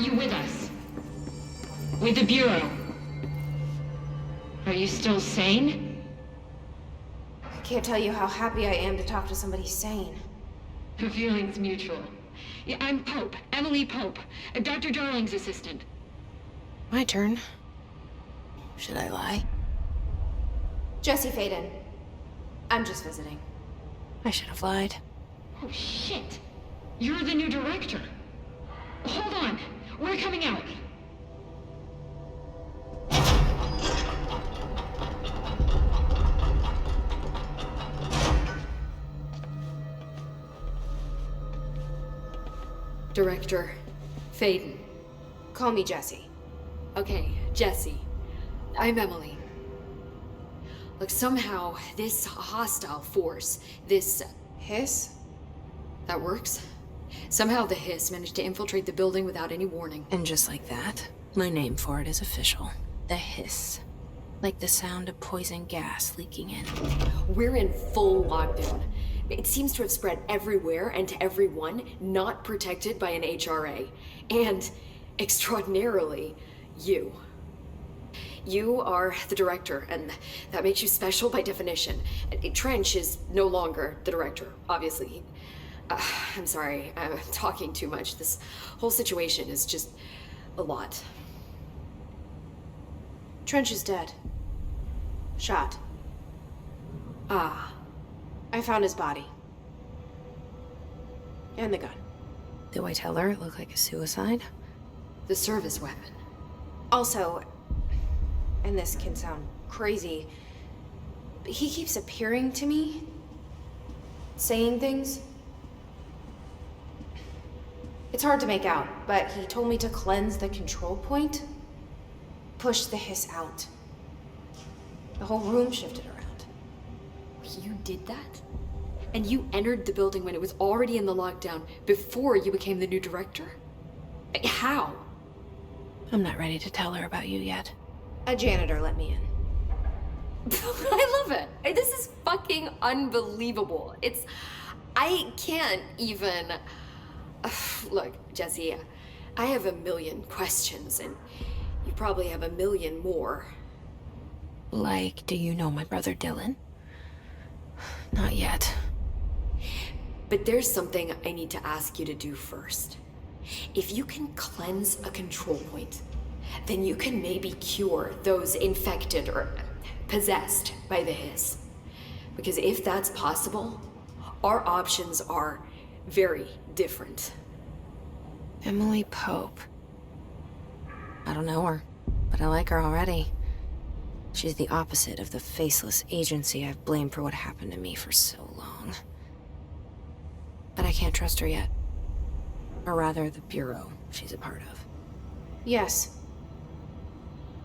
you with us? With the Bureau? Are you still sane? I can't tell you how happy I am to talk to somebody sane. The feeling's mutual. Yeah, I'm Pope, Emily Pope, Dr. Darling's assistant. My turn. Should I lie? Jesse Faden. I'm just visiting. I should have lied. Oh, shit. You're the new director. Hold on. We're coming out. Director Faden. Call me Jesse. Okay, Jesse. I'm Emily. Look, somehow this hostile force, this Hiss? that works? Somehow the hiss managed to infiltrate the building without any warning. And just like that, my name for it is official. The hiss. Like the sound of poison gas leaking in. We're in full lockdown. It seems to have spread everywhere and to everyone not protected by an HRA. And, extraordinarily, you. You are the director, and that makes you special by definition. Trench is no longer the director, obviously. I'm sorry, I'm talking too much. This whole situation is just a lot. Trench is dead. Shot. Ah. I found his body. And the gun. Do I tell her it looked like a suicide? The service weapon. Also, and this can sound crazy, but he keeps appearing to me, saying things. It's hard to make out, but he told me to cleanse the control point, push the hiss out. The whole room shifted around. You did that? And you entered the building when it was already in the lockdown before you became the new director? How? I'm not ready to tell her about you yet. A janitor let me in. I love it. This is fucking unbelievable. I can't even... Look, Jesse, I have a million questions, and you probably have a million more. Like, do you know my brother Dylan? Not yet. But there's something I need to ask you to do first. If you can cleanse a control point, then you can maybe cure those infected or possessed by the hiss. Because if that's possible, our options are very different. Emily Pope. I don't know her, but I like her already. She's the opposite of the faceless agency I've blamed for what happened to me for so long. But I can't trust her yet. Or rather, the Bureau she's a part of. Yes.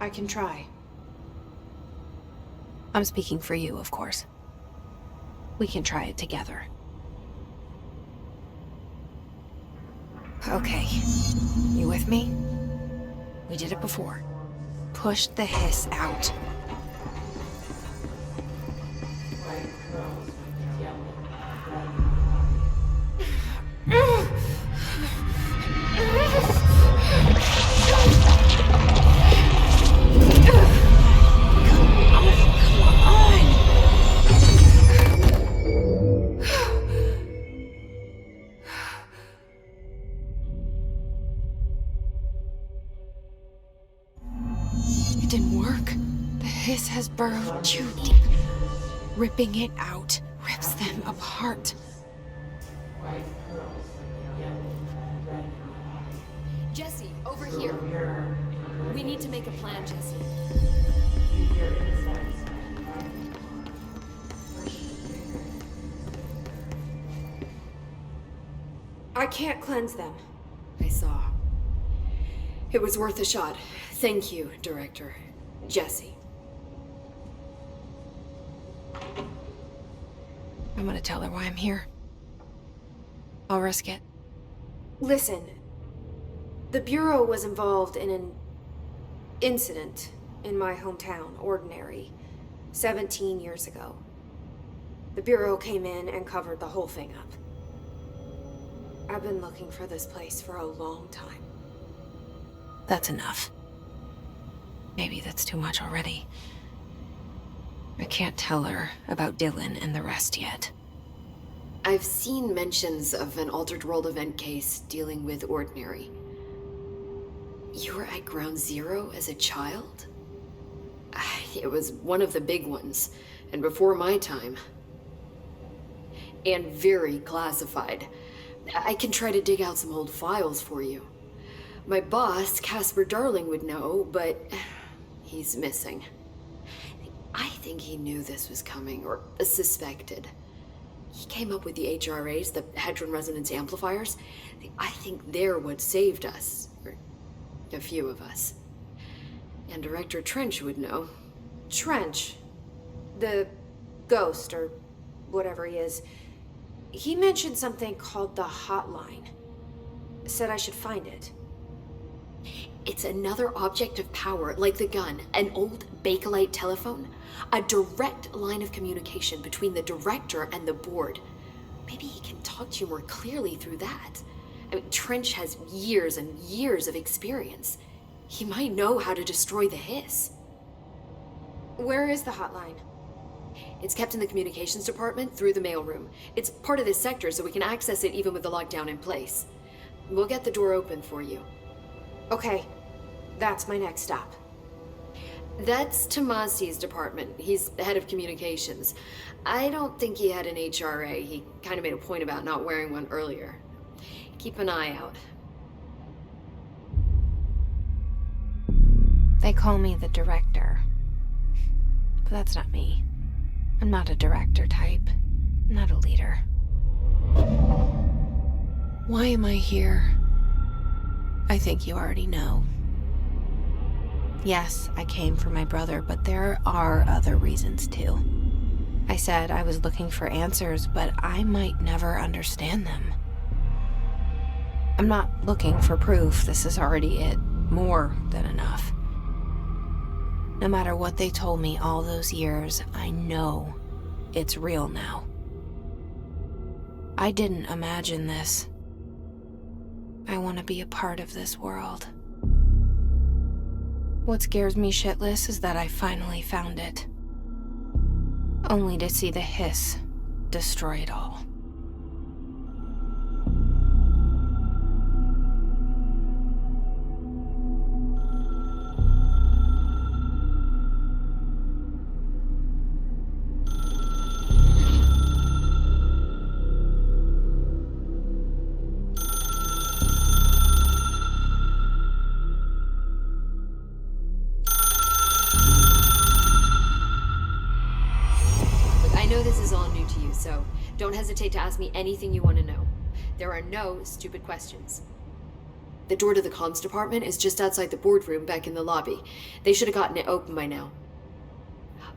I can try. I'm speaking for you, of course. We can try it together. Okay. You with me? We did it before. Push the hiss out. It didn't work. The hiss has burrowed too deep. Ripping it out rips them apart. Jesse, over here. We need to make a plan, Jesse. I can't cleanse them. I saw. It was worth a shot. Thank you, Director. Jesse. I'm gonna tell her why I'm here. I'll risk it. Listen, the Bureau was involved in an incident in my hometown, Ordinary, 17 years ago. The Bureau came in and covered the whole thing up. I've been looking for this place for a long time. That's enough. Maybe that's too much already. I can't tell her about Dylan and the rest yet. I've seen mentions of an Altered World event case dealing with Ordinary. You were at Ground Zero as a child? It was one of the big ones, and before my time. And very classified. I can try to dig out some old files for you. My boss, Casper Darling, would know, but he's missing. I think he knew this was coming, or suspected. He came up with the HRAs, the Hadron Resonance Amplifiers. I think they're what saved us, or a few of us. And Director Trench would know. Trench, the ghost, or whatever he is, he mentioned something called the hotline. Said I should find it. It's another object of power, like the gun, an old Bakelite telephone, a direct line of communication between the director and the board. Maybe he can talk to you more clearly through that. I mean, Trench has years and years of experience. He might know how to destroy the hiss. Where is the hotline? It's kept in the communications department through the mailroom. It's part of this sector, so we can access it even with the lockdown in place. We'll get the door open for you. Okay, that's my next stop. That's Tomasi's department. He's the head of communications. I don't think he had an HRA. He kind of made a point about not wearing one earlier. Keep an eye out. They call me the director. But that's not me. I'm not a director type. I'm not a leader. Why am I here? I think you already know. Yes, I came for my brother, but there are other reasons too. I said I was looking for answers, but I might never understand them. I'm not looking for proof. This is already it. More than enough. No matter what they told me all those years, I know it's real now. I didn't imagine this. I want to be a part of this world. What scares me shitless is that I finally found it. Only to see the hiss destroy it all. So don't hesitate to ask me anything you want to know. There are no stupid questions. The door to the comms department is just outside the boardroom back in the lobby. They should have gotten it open by now.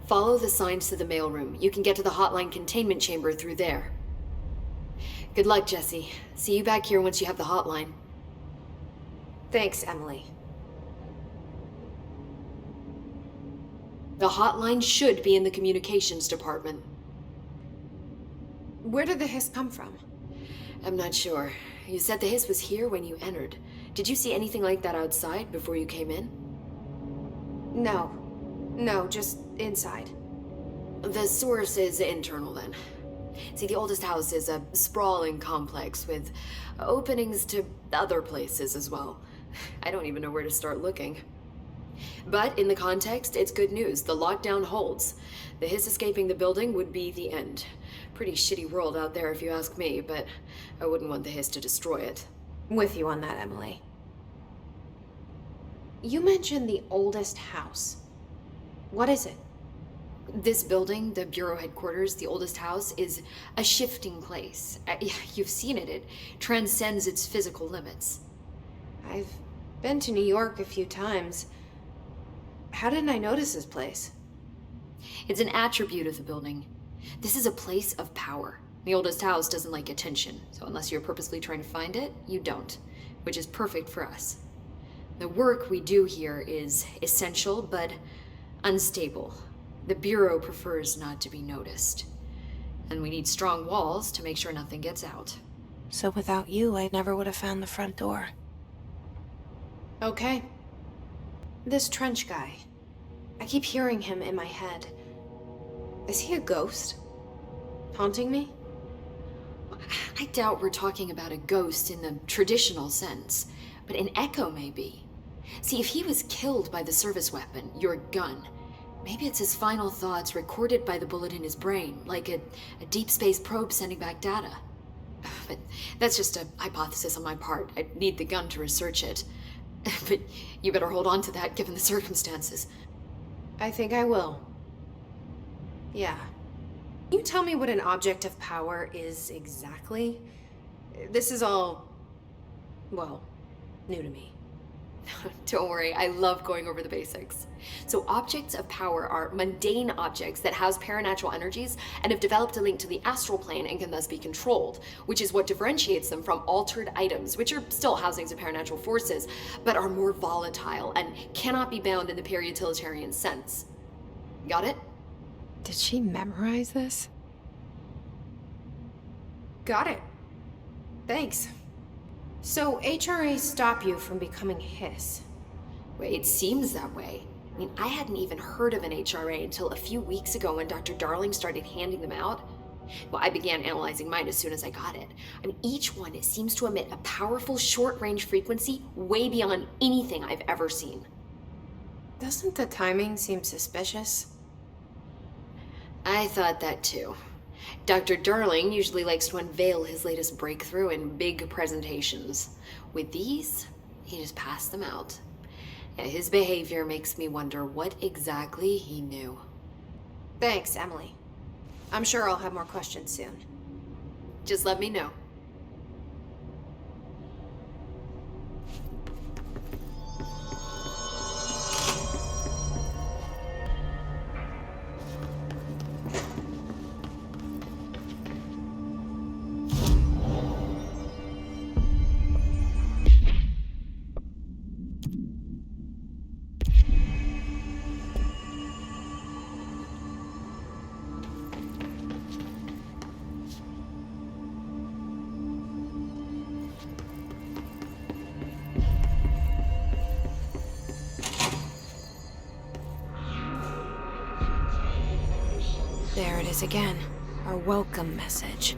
Follow the signs to the mailroom. You can get to the hotline containment chamber through there. Good luck, Jesse. See you back here once you have the hotline. Thanks, Emily. The hotline should be in the communications department. Where did the hiss come from? I'm not sure. You said the hiss was here when you entered. Did you see anything like that outside before you came in? No, just inside. The source is internal then. See, the oldest house is a sprawling complex with openings to other places as well. I don't even know where to start looking. But in the context, it's good news. The lockdown holds. The hiss escaping the building would be the end. Pretty shitty world out there if you ask me, but I wouldn't want the hiss to destroy it. With you on that, Emily. You mentioned the oldest house. What is it? This building, the Bureau headquarters, the oldest house, is a shifting place. You've seen it. It transcends its physical limits. I've been to New York a few times. How didn't I notice this place? It's an attribute of the building. This is a place of power. The oldest house doesn't like attention, so unless you're purposely trying to find it, you don't, which is perfect for us. The work we do here is essential, but unstable. The Bureau prefers not to be noticed. And we need strong walls to make sure nothing gets out. So without you, I never would have found the front door. Okay, This Trench guy. I keep hearing him in my head. Is he a ghost? Haunting me? I doubt we're talking about a ghost in the traditional sense, but an echo maybe. See, if he was killed by the service weapon, your gun, maybe it's his final thoughts recorded by the bullet in his brain, like a deep space probe sending back data. But that's just a hypothesis on my part. I'd need the gun to research it. But you better hold on to that given the circumstances. I think I will. Yeah. Can you tell me what an object of power is exactly? This is all, well, new to me. Don't worry, I love going over the basics. So objects of power are mundane objects that house paranatural energies and have developed a link to the astral plane and can thus be controlled, which is what differentiates them from altered items, which are still housings of paranatural forces, but are more volatile and cannot be bound in the peri-utilitarian sense. Got it? Did she memorize this? Got it. Thanks. So HRAs stop you from becoming Hiss. Wait, it seems that way. I mean, I hadn't even heard of an HRA until a few weeks ago when Dr. Darling started handing them out. Well, I began analyzing mine as soon as I got it. I mean, each one seems to emit a powerful short-range frequency way beyond anything I've ever seen. Doesn't the timing seem suspicious? I thought that too. Dr. Darling usually likes to unveil his latest breakthrough in big presentations. With these, he just passed them out. Yeah, his behavior makes me wonder what exactly he knew. Thanks, Emily. I'm sure I'll have more questions soon. Just let me know. There it is again. Our welcome message.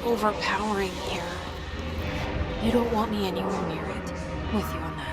Overpowering here. You don't want me anywhere near it. With you on that.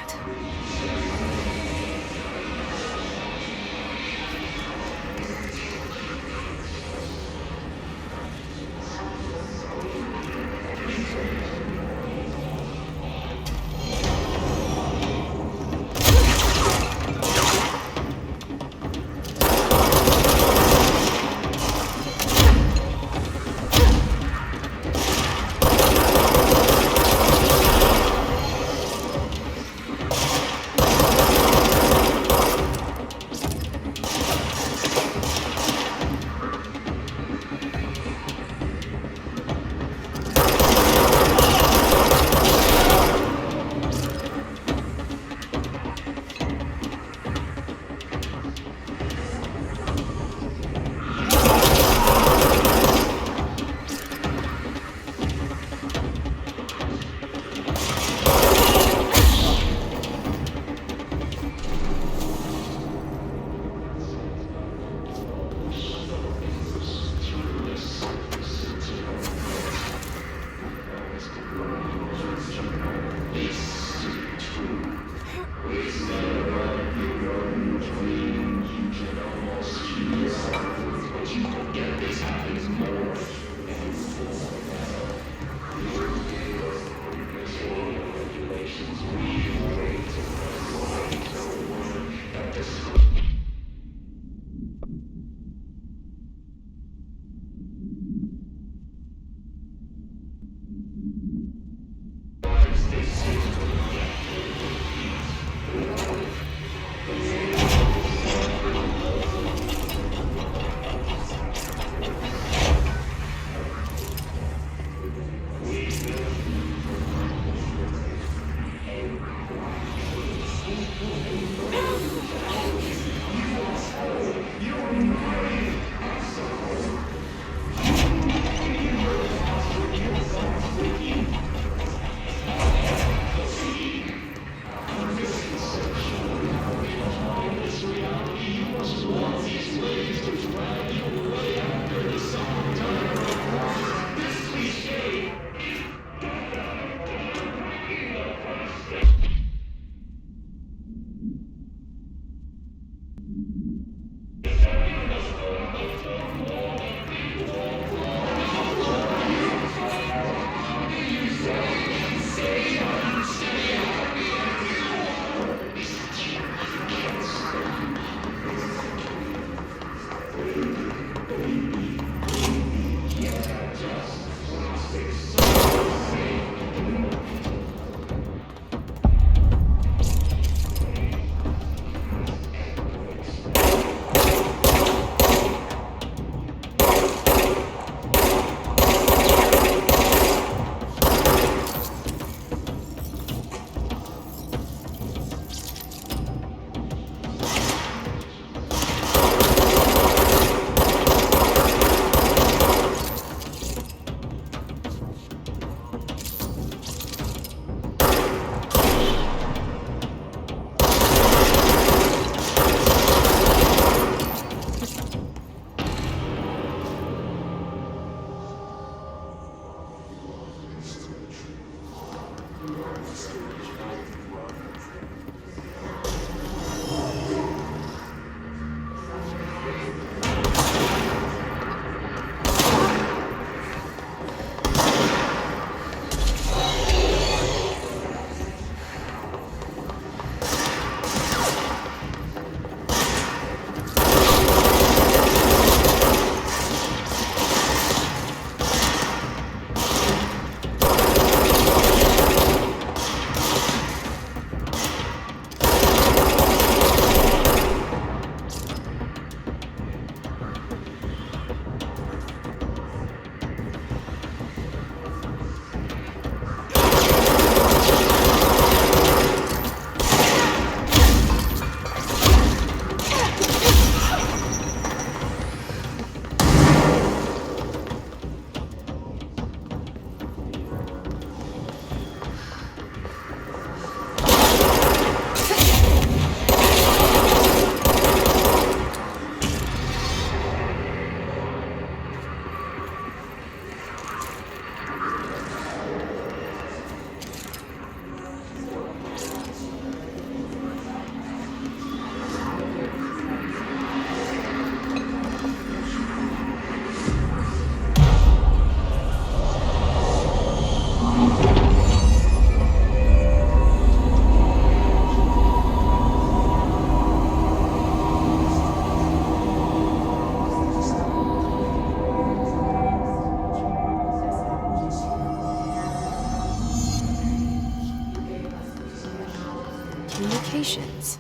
Communications.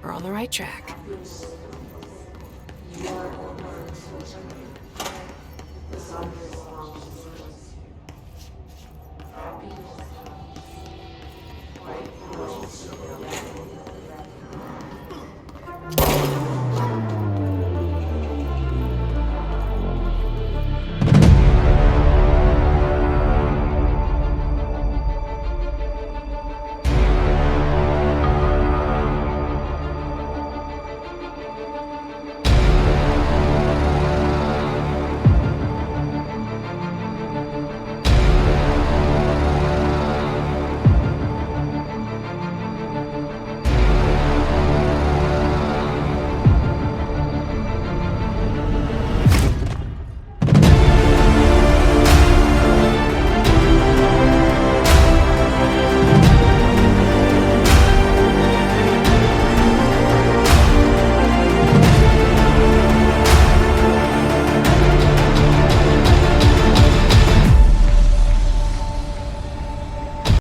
We're on the right track. You are the person. The sun